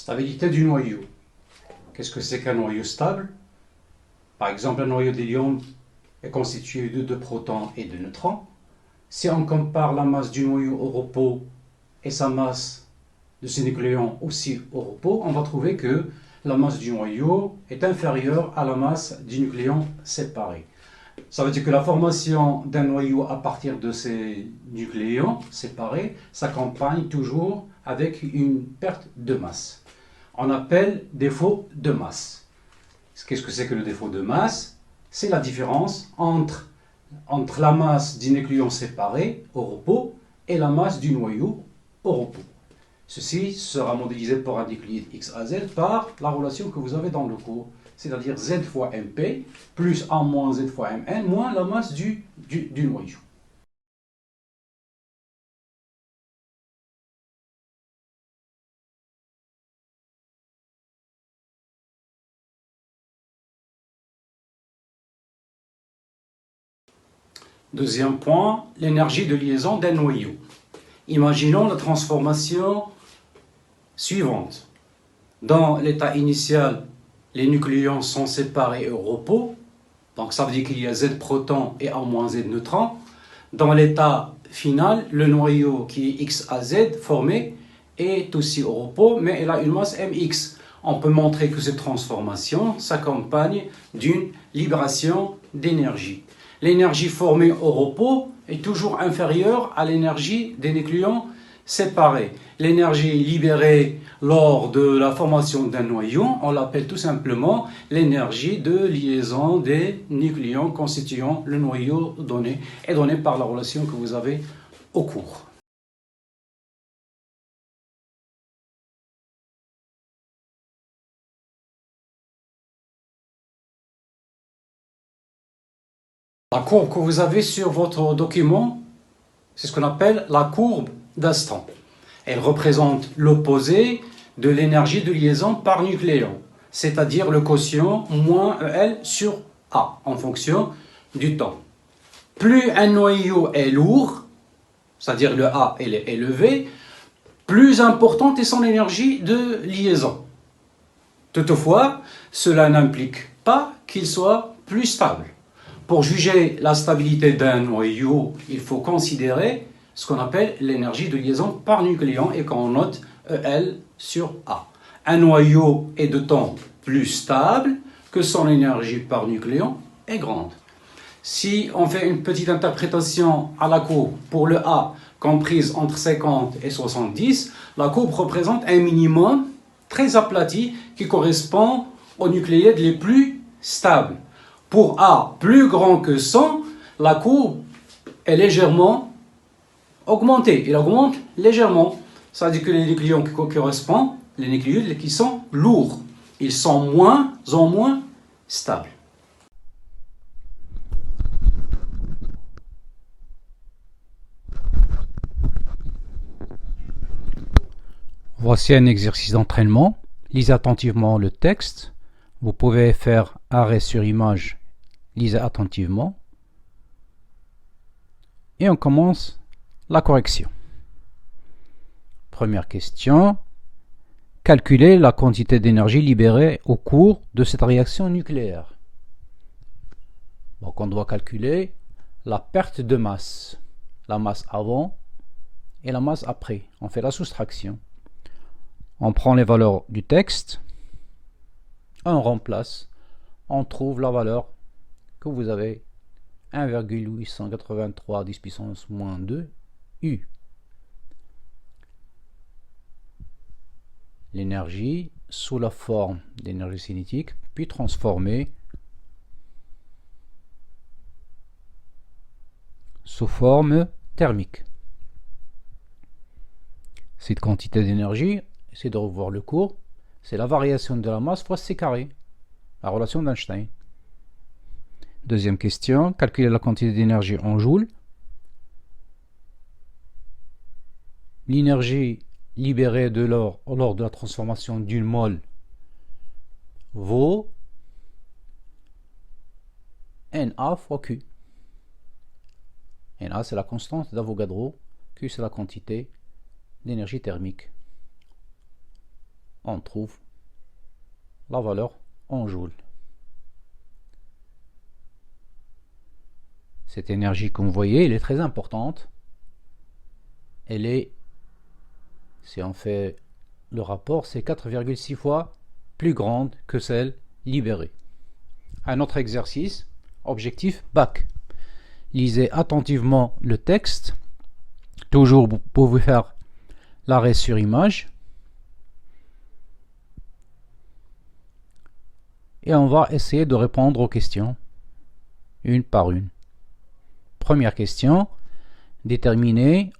Stabilité du noyau. Qu'est-ce que c'est qu'un noyau stable? Par exemple, un noyau d'hélium est constitué de 2 protons et de neutrons. Si on compare la masse du noyau au repos et sa masse de ses nucléons aussi au repos, on va trouver que la masse du noyau est inférieure à la masse du nucléon séparé. Ça veut dire que la formation d'un noyau à partir de ces nucléons séparés s'accompagne toujours avec une perte de masse. On appelle défaut de masse. Qu'est-ce que c'est que le défaut de masse? C'est la différence entre la masse du nucléon séparé au repos et la masse du noyau au repos. Ceci sera modélisé par un nucléide X à Z par la relation que vous avez dans le cours, c'est-à-dire Z fois MP plus A moins Z fois Mn moins la masse du noyau. Deuxième point, l'énergie de liaison d'un noyau. Imaginons la transformation suivante. Dans l'état initial, les nucléons sont séparés au repos, donc ça veut dire qu'il y a Z protons et A moins Z neutrons. Dans l'état final, le noyau qui est X à Z formé est aussi au repos, mais il a une masse mx. On peut montrer que cette transformation s'accompagne d'une libération d'énergie. L'énergie formée au repos est toujours inférieure à l'énergie des nucléons séparés. L'énergie libérée lors de la formation d'un noyau, on l'appelle tout simplement l'énergie de liaison des nucléons constituant le noyau donné, et donnée par la relation que vous avez au cours. La courbe que vous avez sur votre document, c'est ce qu'on appelle la courbe d'instant. Elle représente l'opposé de l'énergie de liaison par nucléon, c'est-à-dire le quotient moins EL sur A, en fonction du temps. Plus un noyau est lourd, c'est-à-dire le A est élevé, plus importante est son énergie de liaison. Toutefois, cela n'implique pas qu'il soit plus stable. Pour juger la stabilité d'un noyau, il faut considérer ce qu'on appelle l'énergie de liaison par nucléon et qu'on note EL sur A. Un noyau est de temps plus stable que son énergie par nucléon est grande. Si on fait une petite interprétation à la courbe pour le A comprise entre 50 et 70, la courbe représente un minimum très aplati qui correspond aux nucléides les plus stables. Pour A plus grand que 100, la courbe est légèrement augmentée. Elle augmente légèrement. Ça veut dire que les nucléons qui correspondent, les nucléides qui sont lourds, ils sont moins en moins stables. Voici un exercice d'entraînement. Lisez attentivement le texte. Vous pouvez faire arrêt sur image. Lisez attentivement. Et on commence la correction. Première question. Calculez la quantité d'énergie libérée au cours de cette réaction nucléaire. Donc on doit calculer la perte de masse. La masse avant et la masse après. On fait la soustraction. On prend les valeurs du texte, on remplace, on trouve la valeur que vous avez 1,883 10 puissance moins 2 U. L'énergie sous la forme d'énergie cinétique, puis transformée sous forme thermique. Cette quantité d'énergie, essayez de revoir le cours, c'est la variation de la masse fois c carré, la relation d'Einstein. Deuxième question, calculer la quantité d'énergie en joules. L'énergie libérée lors de la transformation d'une mole vaut Na fois Q. Na, c'est la constante d'Avogadro, Q, c'est la quantité d'énergie thermique. on trouve la valeur en joules. Cette énergie, comme vous voyez, elle est très importante. Elle est, si on fait le rapport, c'est 4,6 fois plus grande que celle libérée. Un autre exercice, objectif bac. Lisez attentivement le texte. Toujours, vous pouvez faire l'arrêt sur image. Et on va essayer de répondre aux questions, une par une. Première question, déterminer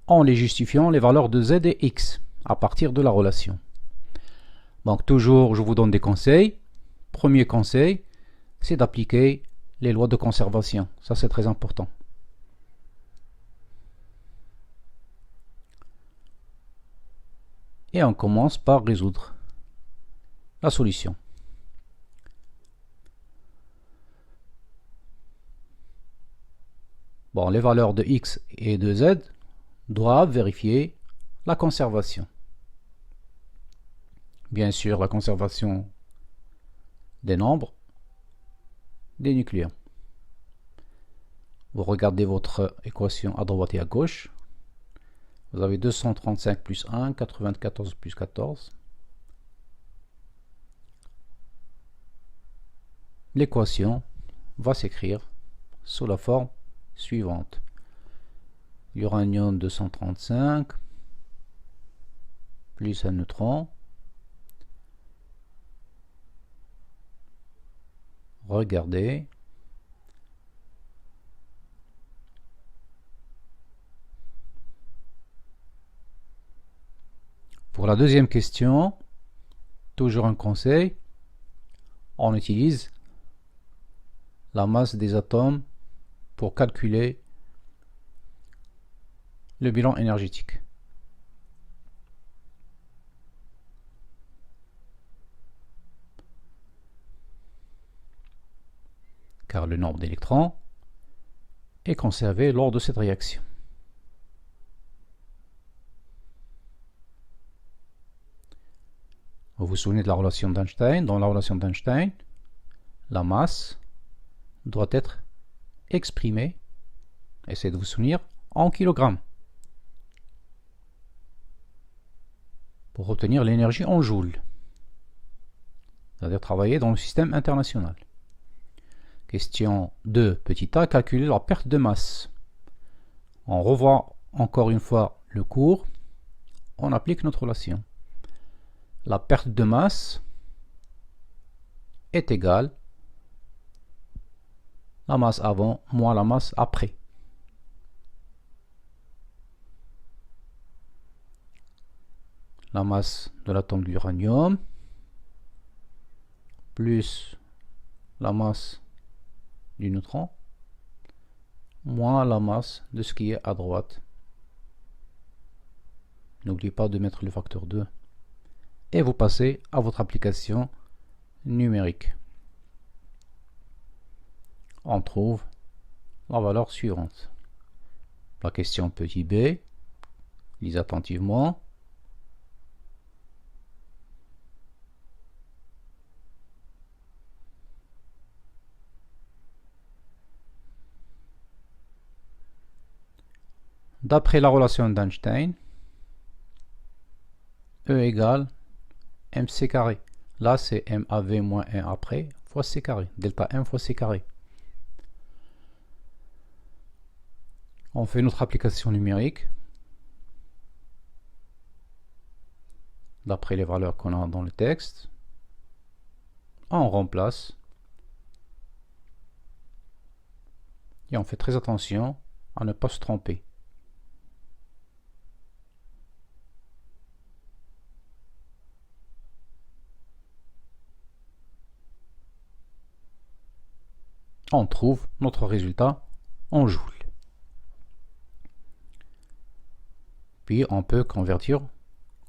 en les justifiant les valeurs de z et x à partir de la relation. Donc toujours, je vous donne des conseils. Premier conseil, c'est d'appliquer les lois de conservation. Ça, c'est très important. Et on commence par résoudre la solution. Bon, les valeurs de x et de z doivent vérifier la conservation. Bien sûr, la conservation des nombres, des nucléons. Vous regardez votre équation à droite et à gauche. Vous avez 235 plus 1, 94 plus 14. L'équation va s'écrire sous la forme suivante. L'uranium 235 plus un neutron. Regardez. Pour la deuxième question, toujours un conseil, on utilise la masse des atomes pour calculer le bilan énergétique. Car le nombre d'électrons est conservé lors de cette réaction. Vous vous souvenez de la relation d'Einstein? Dans la relation d'Einstein, la masse doit être exprimée, essayez de vous souvenir, en kilogrammes pour obtenir l'énergie en joules, c'est-à-dire travailler dans le système international. Question 2, petit a, calculer la perte de masse. On revoit encore une fois le cours, on applique notre relation. La perte de masse est égale la masse avant moins la masse après. La masse de l'atome d'uranium plus la masse du neutron moins la masse de ce qui est à droite. N'oubliez pas de mettre le facteur 2. Et vous passez à votre application numérique. On trouve la valeur suivante. La question petit b, lisez attentivement. D'après la relation d'Einstein, E égale mc carré. Là, c'est MAV moins 1 après fois c carré. Delta M fois c carré. On fait notre application numérique. D'après les valeurs qu'on a dans le texte. On remplace. Et on fait très attention à ne pas se tromper. On trouve notre résultat en joules. Puis on peut convertir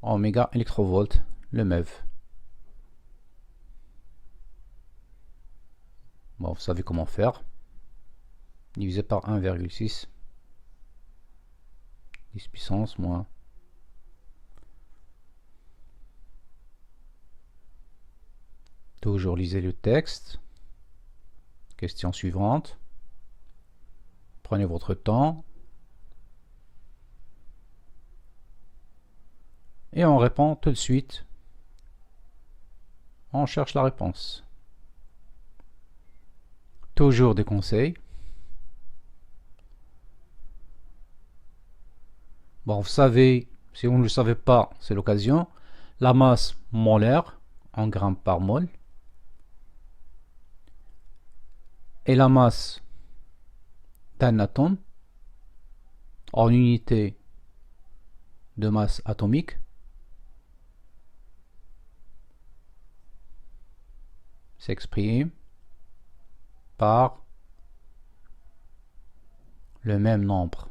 en méga électrovolts le MEV. Bon, vous savez comment faire. Divisé par 1,6 10 puissance moins Toujours lisez le texte. Question suivante. Prenez votre temps. Et on répond tout de suite. On cherche la réponse. Toujours des conseils. Bon, vous savez, si vous ne le savez pas, c'est l'occasion. La masse molaire en grammes par mol et la masse d'un atome en unité de masse atomique s'exprime par le même nombre.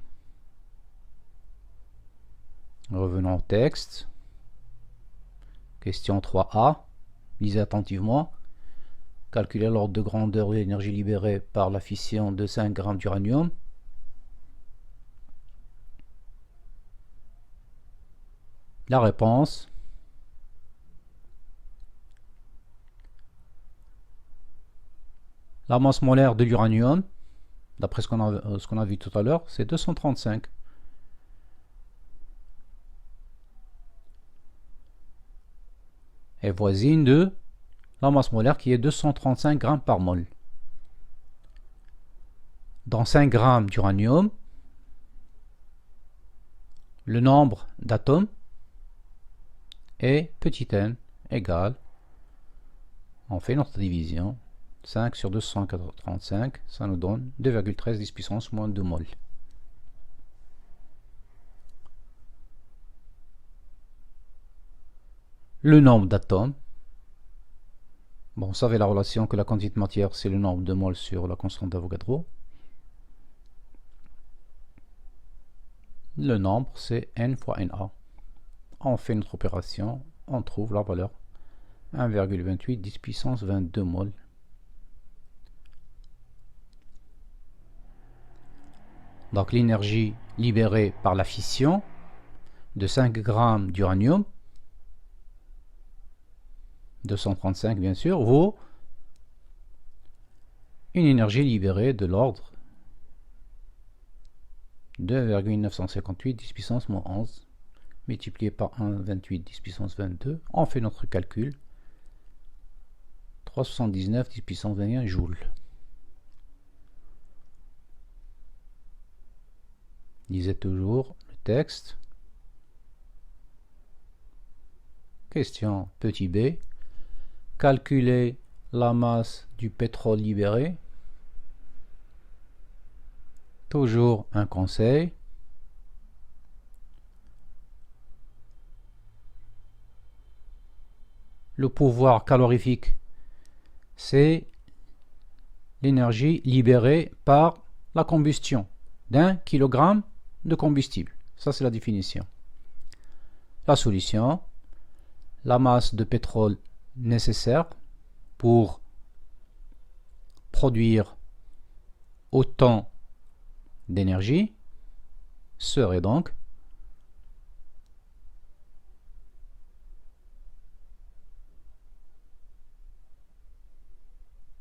Revenons au texte. Question 3a. Lisez attentivement. Calculez l'ordre de grandeur de l'énergie libérée par la fission de 5 grammes d'uranium. La réponse. La masse molaire de l'uranium, d'après ce qu'on a vu tout à l'heure, c'est 235. Et voisine de la masse molaire qui est 235 grammes par mol. Dans 5 grammes d'uranium, le nombre d'atomes est petit n égale, on fait notre division, 5 sur 235, ça nous donne 2,13 10 puissance moins 2 mol. Le nombre d'atomes, bon, vous savez la relation que la quantité de matière, c'est le nombre de moles sur la constante d'Avogadro. Le nombre, c'est n fois Na. On fait notre opération, on trouve la valeur 1,28 10 puissance 22 mol. Donc l'énergie libérée par la fission de 5 grammes d'uranium, 235 bien sûr, vaut une énergie libérée de l'ordre 2,958 10 puissance moins 11 multiplié par 1,28 10 puissance 22. On fait notre calcul. 379 10 puissance 21 joules. Lisez toujours le texte. Question petit b. Calculer la masse du pétrole libéré. Toujours un conseil. Le pouvoir calorifique, c'est l'énergie libérée par la combustion d'un kilogramme de combustible. Ça, c'est la définition. La solution, la masse de pétrole nécessaire pour produire autant d'énergie serait donc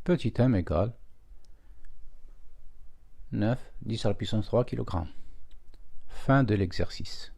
petit m égale 9 10 à la puissance 3 kg. Fin de l'exercice.